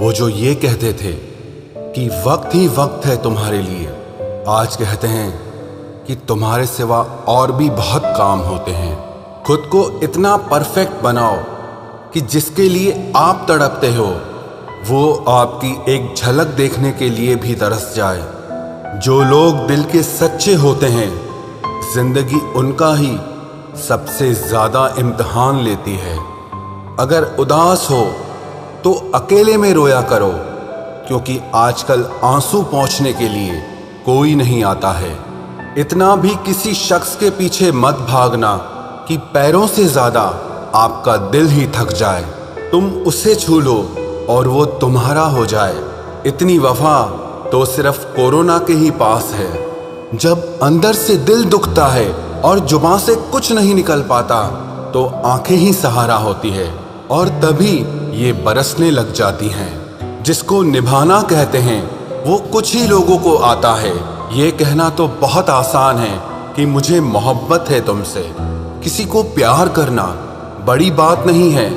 वो जो ये कहते थे कि वक्त ही वक्त है तुम्हारे लिए, आज कहते हैं कि तुम्हारे सिवा और भी बहुत काम होते हैं। खुद को इतना परफेक्ट बनाओ कि जिसके लिए आप तड़पते हो वो आपकी एक झलक देखने के लिए भी तरस जाए। जो लोग दिल के सच्चे होते हैं, जिंदगी उनका ही सबसे ज्यादा इम्तिहान लेती है। अगर उदास हो तो अकेले में रोया करो, क्योंकि आजकल आंसू पोंछने के लिए कोई नहीं आता है। इतना भी किसी शख्स के पीछे मत भागना कि पैरों से ज्यादा आपका दिल ही थक जाए। तुम उसे छू लो और वो तुम्हारा हो जाए। इतनी वफा तो सिर्फ कोरोना के ही पास है। जब अंदर से दिल दुखता है और जुबान से कुछ नहीं निकल पाता तो आंखें ही सहारा होती है, और तभी ये बरसने लग जाती हैं। जिसको निभाना कहते हैं वो कुछ ही लोगों को आता है। ये कहना तो बहुत आसान है कि मुझे मोहब्बत है तुमसे। किसी को प्यार करना बड़ी बात नहीं है,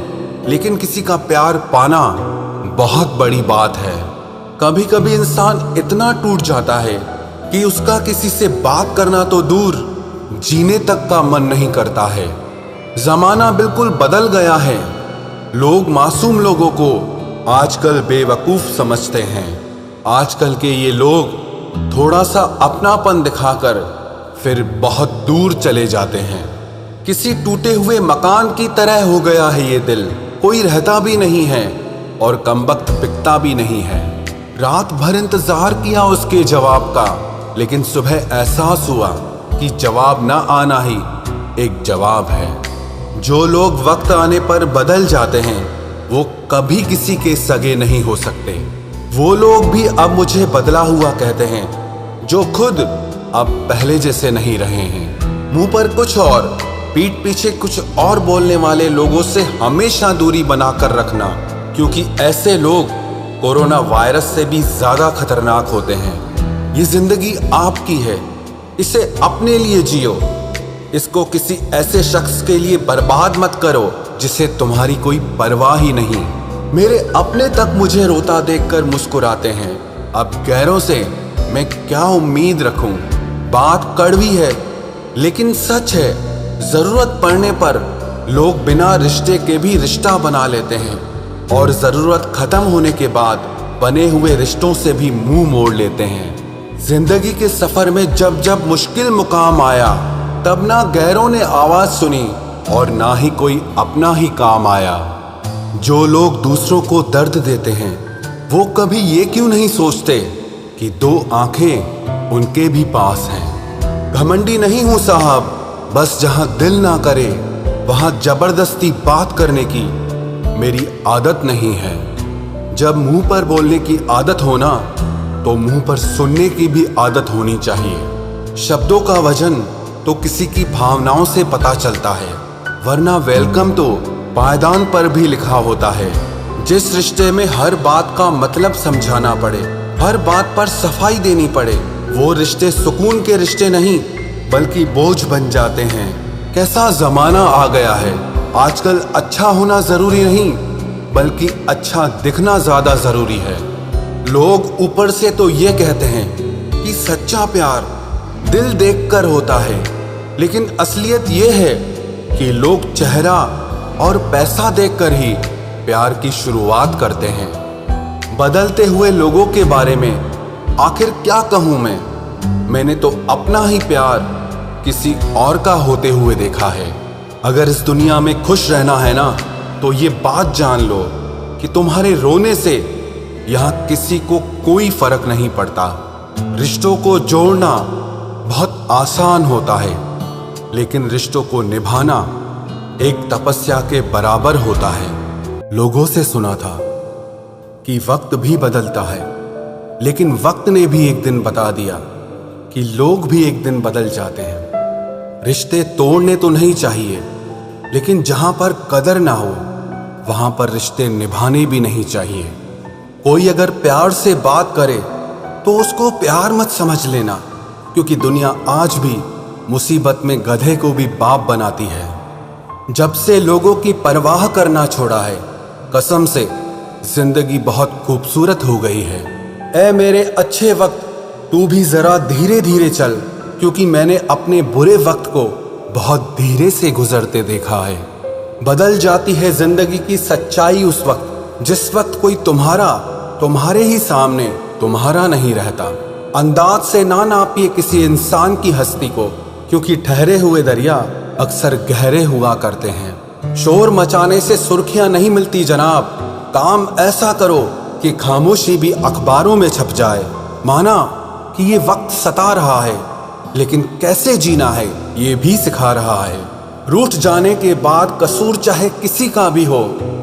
लेकिन किसी का प्यार पाना बहुत बड़ी बात है। कभी कभी इंसान इतना टूट जाता है कि उसका किसी से बात करना तो दूर, जीने तक का मन नहीं करता है। जमाना बिल्कुल बदल गया है। लोग मासूम लोगों को आजकल बेवकूफ समझते हैं। आजकल के ये लोग थोड़ा सा अपनापन दिखाकर फिर बहुत दूर चले जाते हैं। किसी टूटे हुए मकान की तरह हो गया है ये दिल। कोई रहता भी नहीं है और कमबख्त बिकता भी नहीं है। रात भर इंतजार किया उसके जवाब का, लेकिन सुबह एहसास हुआ कि जवाब ना आना ही एक जवाब है। जो लोग वक्त आने पर बदल जाते हैं वो कभी किसी के सगे नहीं हो सकते। वो लोग भी अब मुझे बदला हुआ कहते हैं, जो खुद अब पहले जैसे नहीं रहे हैं। मुंह पर कुछ और पीठ पीछे कुछ और बोलने वाले लोगों से हमेशा दूरी बनाकर रखना, क्योंकि ऐसे लोग कोरोना वायरस से भी ज्यादा खतरनाक होते हैं। ये जिंदगी आपकी है, इसे अपने लिए जियो। इसको किसी ऐसे शख्स के लिए बर्बाद मत करो जिसे तुम्हारी कोई परवाह ही नहीं। मेरे अपने तक मुझे रोता देखकर मुस्कुराते हैं। अब गैरों से मैं क्या उम्मीद रखूं? बात कड़वी है लेकिन सच है। जरूरत पड़ने पर लोग बिना रिश्ते के भी रिश्ता बना लेते हैं, और जरूरत खत्म होने के बाद बने हुए रिश्तों से भी मुंह मोड़ लेते हैं। जिंदगी के सफर में जब जब मुश्किल मुकाम आया, तब ना गैरों ने आवाज सुनी और ना ही कोई अपना ही काम आया। जो लोग दूसरों को दर्द देते हैं वो कभी ये क्यों नहीं सोचते कि दो आंखें उनके भी पास हैं। घमंडी नहीं हूं साहब, बस जहां दिल ना करे वहां जबरदस्ती बात करने की मेरी आदत नहीं है। जब मुंह पर बोलने की आदत हो ना, तो मुंह पर सुनने की भी आदत होनी चाहिए। शब्दों का वजन तो किसी की भावनाओं से पता चलता है, वरना वेलकम तो पायदान पर भी लिखा होता है। जिस रिश्ते में हर बात का मतलब समझाना पड़े, हर बात पर सफाई देनी पड़े, वो रिश्ते सुकून के रिश्ते नहीं बल्कि बोझ बन जाते हैं। कैसा जमाना आ गया है। आजकल अच्छा होना जरूरी नहीं बल्कि अच्छा दिखना ज्यादा जरूरी है। लोग ऊपर से तो ये कहते हैं कि सच्चा प्यार दिल देखकर होता है, लेकिन असलियत ये है कि लोग चेहरा और पैसा देखकर ही प्यार की शुरुआत करते हैं। बदलते हुए लोगों के बारे में आखिर क्या कहूँ मैं? मैंने तो अपना ही प्यार किसी और का होते हुए देखा है। अगर इस दुनिया में खुश रहना है ना, तो ये बात जान लो कि तुम्हारे रोने से यहाँ किसी को कोई फर्क नहीं पड़ता। रिश्तों को जोड़ना बहुत आसान होता है, लेकिन रिश्तों को निभाना एक तपस्या के बराबर होता है। लोगों से सुना था कि वक्त भी बदलता है, लेकिन वक्त ने भी एक दिन बता दिया कि लोग भी एक दिन बदल जाते हैं। रिश्ते तोड़ने तो नहीं चाहिए, लेकिन जहां पर कदर ना हो वहां पर रिश्ते निभाने भी नहीं चाहिए। कोई अगर प्यार से बात करे तो उसको प्यार मत समझ लेना, क्योंकि दुनिया आज भी मुसीबत में गधे को भी बाप बनाती है। जब से लोगों की परवाह करना छोड़ा है, कसम से जिंदगी बहुत खूबसूरत हो गई है। ऐ मेरे अच्छे वक्त, तू भी जरा धीरे धीरे चल, क्योंकि मैंने अपने बुरे वक्त को बहुत धीरे से गुजरते देखा है। बदल जाती है जिंदगी की सच्चाई उस वक्त जिस वक्त कोई तुम्हारे ही सामने तुम्हारा नहीं रहता। अंदाज से ना नापिए किसी इंसान की हस्ती को, क्योंकि ठहरे हुए दरिया अक्सर गहरे हुआ करते हैं। शोर मचाने से सुर्खियां नहीं मिलती जनाब, काम ऐसा करो कि खामोशी भी अखबारों में छप जाए। माना कि ये वक्त सता रहा है, लेकिन कैसे जीना है ये भी सिखा रहा है। रूठ जाने के बाद कसूर चाहे किसी का भी हो,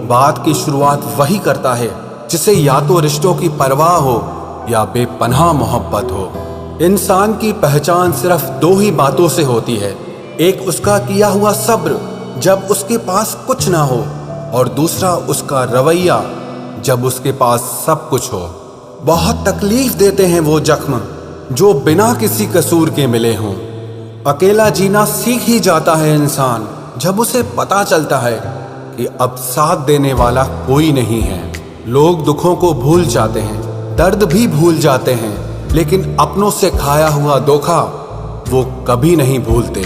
बात की शुरुआत वही करता है जिसे या तो रिश्तों की परवाह हो या बेपनाह मोहब्बत हो। इंसान की पहचान सिर्फ दो ही बातों से होती है, एक उसका किया हुआ सब्र जब उसके पास कुछ ना हो, और दूसरा उसका रवैया जब उसके पास सब कुछ हो। बहुत तकलीफ देते हैं वो जख्म जो बिना किसी कसूर के मिले हों। अकेला जीना सीख ही जाता है इंसान जब उसे पता चलता है कि अब साथ देने वाला कोई नहीं है। लोग दुखों को भूल जाते हैं, दर्द भी भूल जाते हैं, लेकिन अपनों से खाया हुआ धोखा वो कभी नहीं भूलते।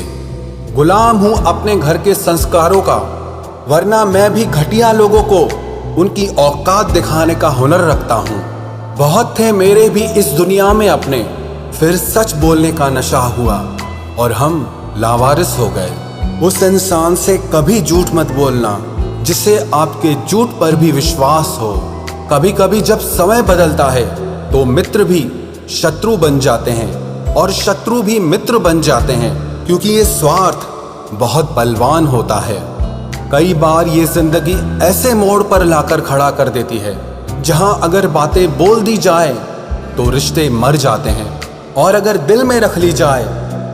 गुलाम हूं अपने घर के संस्कारों का, वरना मैं भी घटिया लोगों को उनकी औकात दिखाने का हुनर रखता हूं। बहुत थे मेरे भी इस दुनिया में अपने, फिर सच बोलने का नशा हुआ और हम लावारिस हो गए। उस इंसान से कभी झूठ मत बोलना जिसे आपके झूठ पर भी विश्वास हो। कभी कभी जब समय बदलता है तो मित्र भी शत्रु बन जाते हैं और शत्रु भी मित्र बन जाते हैं, क्योंकि ये स्वार्थ बहुत बलवान होता है। कई बार ये जिंदगी ऐसे मोड़ पर लाकर खड़ा कर देती है जहां अगर बातें बोल दी जाए तो रिश्ते मर जाते हैं, और अगर दिल में रख ली जाए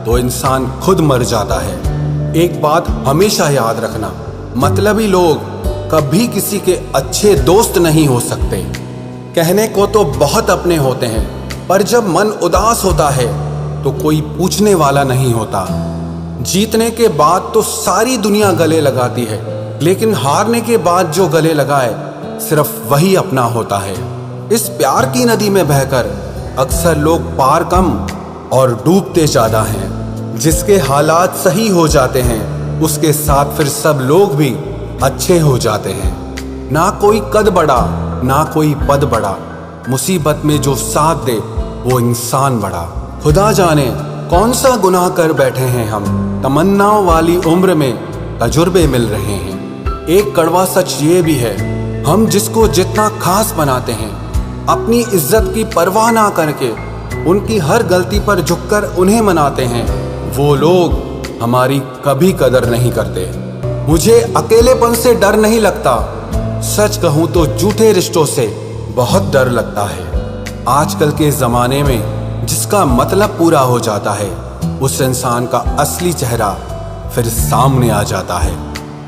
तो इंसान खुद मर जाता है। एक बात हमेशा याद रखना, मतलबी लोग कभी किसी के अच्छे दोस्त नहीं हो सकते। कहने को तो बहुत अपने होते हैं, पर जब मन उदास होता है तो कोई पूछने वाला नहीं होता। जीतने के बाद तो सारी दुनिया गले लगाती है, लेकिन हारने के बाद जो गले लगाए सिर्फ वही अपना होता है। इस प्यार की नदी में बहकर अक्सर लोग पार कम और डूबते ज्यादा हैं। जिसके हालात सही हो जाते हैं उसके साथ फिर सब लोग भी अच्छे हो जाते हैं। ना कोई कद बड़ा ना कोई पद बड़ा, मुसीबत में जो साथ दे वो इंसान बड़ा। खुदा जाने कौन सा गुनाह कर बैठे हैं हम, तमन्नाओं वाली उम्र में तजुर्बे मिल रहे हैं। एक कड़वा सच ये भी है, हम जिसको जितना खास बनाते हैं, अपनी इज्जत की परवाह ना करके उनकी हर गलती पर झुककर उन्हें मनाते हैं, वो लोग हमारी कभी कदर नहीं करते। मुझे अकेलेपन से डर नहीं लगता, सच कहूं तो झूठे रिश्तों से बहुत डर लगता है। आजकल के जमाने में जिसका मतलब पूरा हो जाता है, उस इंसान का असली चेहरा फिर सामने आ जाता है।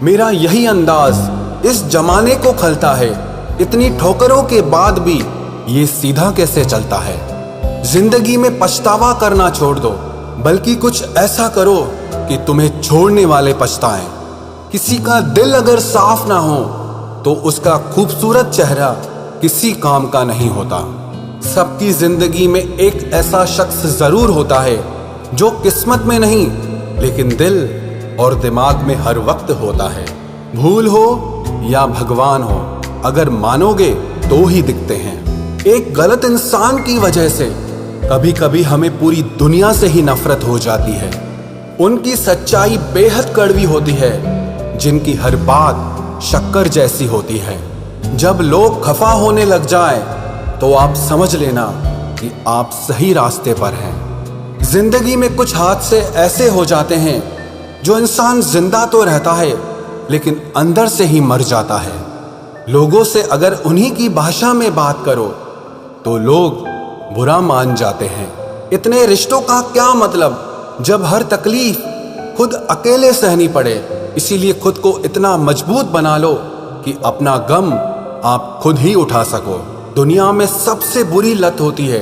मेरा यही अंदाज इस जमाने को खलता है, इतनी ठोकरों के बाद भी ये सीधा कैसे चलता है। जिंदगी में पछतावा करना छोड़ दो, बल्कि कुछ ऐसा करो कि तुम्हें छोड़ने वाले पछताएं। किसी का दिल अगर साफ ना हो तो उसका खूबसूरत चेहरा किसी काम का नहीं होता। सबकी जिंदगी में एक ऐसा शख्स जरूर होता है जो किस्मत में नहीं लेकिन दिल और दिमाग में हर वक्त होता है। भूल हो या भगवान हो, अगर मानोगे तो ही दिखते हैं। एक गलत इंसान की वजह से कभी कभी हमें पूरी दुनिया से ही नफरत हो जाती है। उनकी सच्चाई बेहद कड़वी होती है, जिनकी हर बात शक्कर जैसी होती है। जब लोग खफा होने लग जाए तो आप समझ लेना कि आप सही रास्ते पर हैं। जिंदगी में कुछ हादसे ऐसे हो जाते हैं जो इंसान जिंदा तो रहता है लेकिन अंदर से ही मर जाता है। लोगों से अगर उन्हीं की भाषा में बात करो तो लोग बुरा मान जाते हैं। इतने रिश्तों का क्या मतलब जब हर तकलीफ खुद अकेले सहनी पड़े। इसीलिए खुद को इतना मजबूत बना लो कि अपना गम आप खुद ही उठा सको। दुनिया में सबसे बुरी लत होती है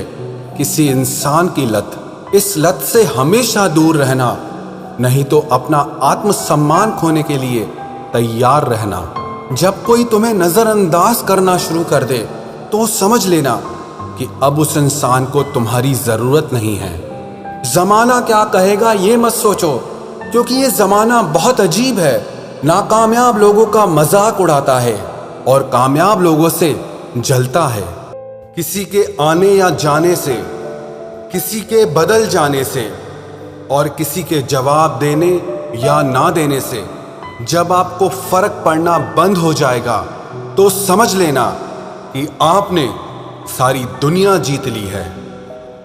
किसी इंसान की लत। इस लत से हमेशा दूर रहना, नहीं तो अपना आत्मसम्मान खोने के लिए तैयार रहना। जब कोई तुम्हें नजरअंदाज करना शुरू कर दे तो समझ लेना कि अब उस इंसान को तुम्हारी जरूरत नहीं है। जमाना क्या कहेगा ये मत सोचो, क्योंकि ये जमाना बहुत अजीब है। नाकामयाब लोगों का मजाक उड़ाता है और कामयाब लोगों से जलता है। किसी के आने या जाने से, किसी के बदल जाने से और किसी के जवाब देने या ना देने से जब आपको फर्क पड़ना बंद हो जाएगा तो समझ लेना कि आपने सारी दुनिया जीत ली है।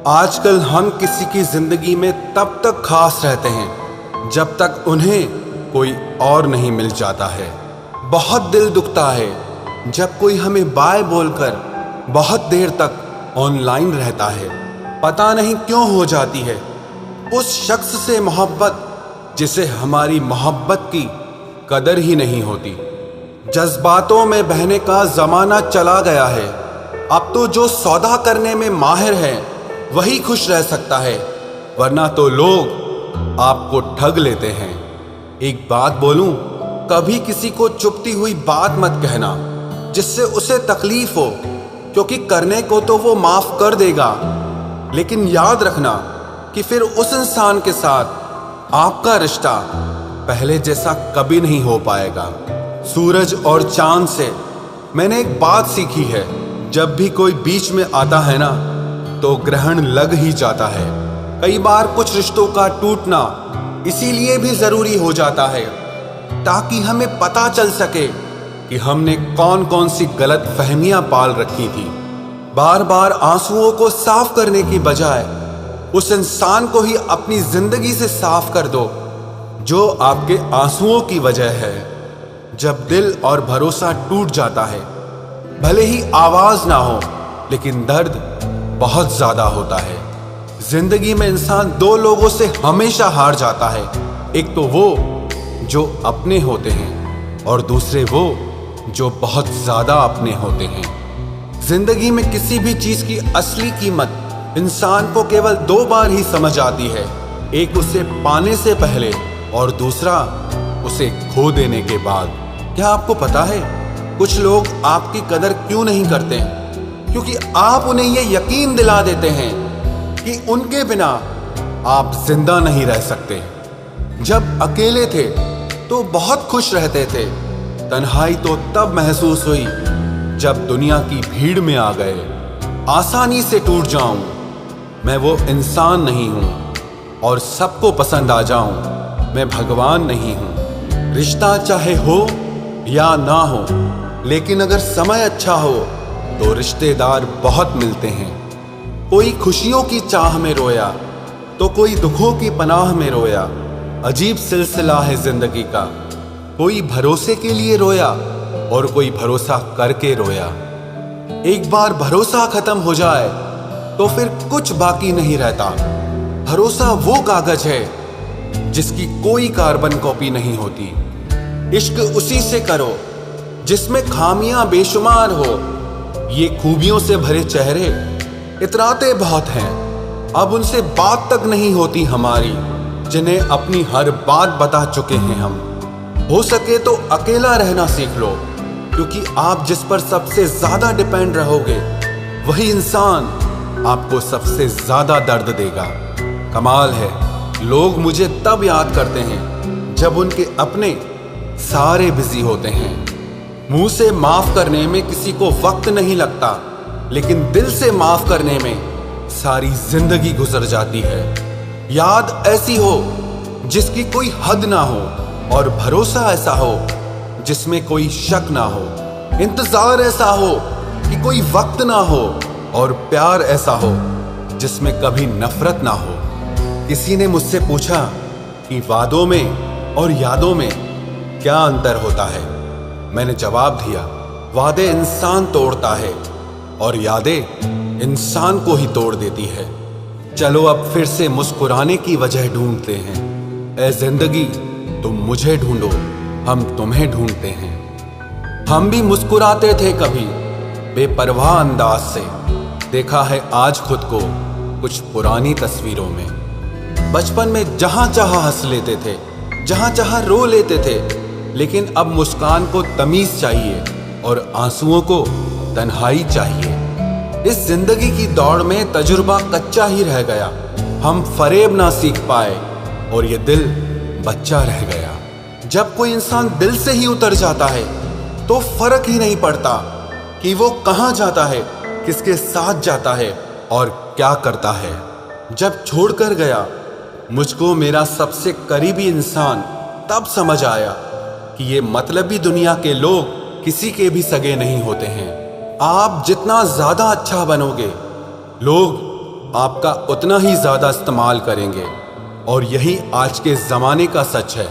आजकल हम किसी की जिंदगी में तब तक खास रहते हैं जब तक उन्हें कोई और नहीं मिल जाता है। बहुत दिल दुखता है जब कोई हमें बाय बोलकर बहुत देर तक ऑनलाइन रहता है। पता नहीं क्यों हो जाती है उस शख्स से मोहब्बत जिसे हमारी मोहब्बत की कदर ही नहीं होती। जज्बातों में बहने का जमाना चला गया है। अब तो जो सौदा करने में माहिर है वही खुश रह सकता है, वरना तो लोग आपको ठग लेते हैं। एक बात बोलूं, कभी किसी को चुभती हुई बात मत कहना जिससे उसे तकलीफ हो, क्योंकि करने को तो वो माफ कर देगा, लेकिन याद रखना कि फिर उस इंसान के साथ आपका रिश्ता पहले जैसा कभी नहीं हो पाएगा। सूरज और चांद से मैंने एक बात सीखी है, जब भी कोई बीच में आता है ना तो ग्रहण लग ही जाता है। कई बार कुछ रिश्तों का टूटना इसीलिए भी जरूरी हो जाता है ताकि हमें पता चल सके कि हमने कौन कौन सी गलत फहमियां पाल रखी थी। बार बार आंसुओं को साफ करने की बजाय उस इंसान को ही अपनी जिंदगी से साफ कर दो जो आपके आंसुओं की वजह है। जब दिल और भरोसा टूट जाता है, भले ही आवाज ना हो लेकिन दर्द बहुत ज्यादा होता है। जिंदगी में इंसान दो लोगों से हमेशा हार जाता है, एक तो वो जो अपने होते हैं और दूसरे वो जो बहुत ज्यादा अपने होते हैं। जिंदगी में किसी भी चीज की असली कीमत इंसान को केवल दो बार ही समझ आती है, एक उसे पाने से पहले और दूसरा उसे खो देने के बाद। क्या आपको पता है कुछ लोग आपकी कदर क्यों नहीं करते? क्योंकि आप उन्हें यह यकीन दिला देते हैं कि उनके बिना आप जिंदा नहीं रह सकते। जब अकेले थे तो बहुत खुश रहते थे, तन्हाई तो तब महसूस हुई जब दुनिया की भीड़ में आ गए। आसानी से टूट जाऊं, मैं वो इंसान नहीं हूं, और सबको पसंद आ जाऊं, मैं भगवान नहीं हूं। रिश्ता चाहे हो या ना हो, लेकिन अगर समय अच्छा हो तो रिश्तेदार बहुत मिलते हैं। कोई खुशियों की चाह में रोया तो कोई दुखों की पनाह में रोया। अजीब सिलसिला है जिंदगी का, कोई भरोसे के लिए रोया और कोई भरोसा करके रोया। एक बार भरोसा खत्म हो जाए तो फिर कुछ बाकी नहीं रहता। भरोसा वो कागज है जिसकी कोई कार्बन कॉपी नहीं होती। इश्क उसी से करो जिसमें खामियां बेशुमार हो। ये खूबियों से भरे चेहरे इतराते बहुत हैं, अब उनसे बात तक नहीं होती हमारी, जिन्हें अपनी हर बात बता चुके हैं हम। हो सके तो अकेला रहना सीख लो, क्योंकि आप जिस पर सबसे ज्यादा डिपेंड रहोगे वही इंसान आपको सबसे ज्यादा दर्द देगा। कमाल है, लोग मुझे तब याद करते हैं जब उनके अपने सारे बिजी होते हैं। मुंह से माफ करने में किसी को वक्त नहीं लगता, लेकिन दिल से माफ करने में सारी जिंदगी गुजर जाती है। याद ऐसी हो जिसकी कोई हद ना हो, और भरोसा ऐसा हो जिसमें कोई शक ना हो। इंतजार ऐसा हो कि कोई वक्त ना हो, और प्यार ऐसा हो जिसमें कभी नफरत ना हो। किसी ने मुझसे पूछा कि वादों में और यादों में क्या अंतर होता है। मैंने जवाब दिया, वादे इंसान तोड़ता है और यादें इंसान को ही तोड़ देती है। चलो अब फिर से मुस्कुराने की वजह ढूंढते हैं। ऐ जिंदगी तुम मुझे ढूंढो, हम तुम्हें ढूंढते हैं। हम भी मुस्कुराते थे कभी बेपरवाह अंदाज से, देखा है आज खुद को कुछ पुरानी तस्वीरों में। बचपन में जहां चाहा हंस लेते थे, जहां चाहा रो लेते थे, लेकिन अब मुस्कान को तमीज चाहिए और आंसुओं को तन्हाई चाहिए। इस जिंदगी की दौड़ में तजुर्बा कच्चा ही रह गया, हम फरेब ना सीख पाए और ये दिल बच्चा रह गया। जब कोई इंसान दिल से ही उतर जाता है तो फर्क ही नहीं पड़ता कि वो कहाँ जाता है, किसके साथ जाता है और क्या करता है। जब छोड़कर गया मुझको मेरा सबसे करीबी इंसान, तब समझ आया कि ये मतलबी दुनिया के लोग किसी के भी सगे नहीं होते हैं। आप जितना ज्यादा अच्छा बनोगे, लोग आपका उतना ही ज्यादा इस्तेमाल करेंगे और यही आज के जमाने का सच है।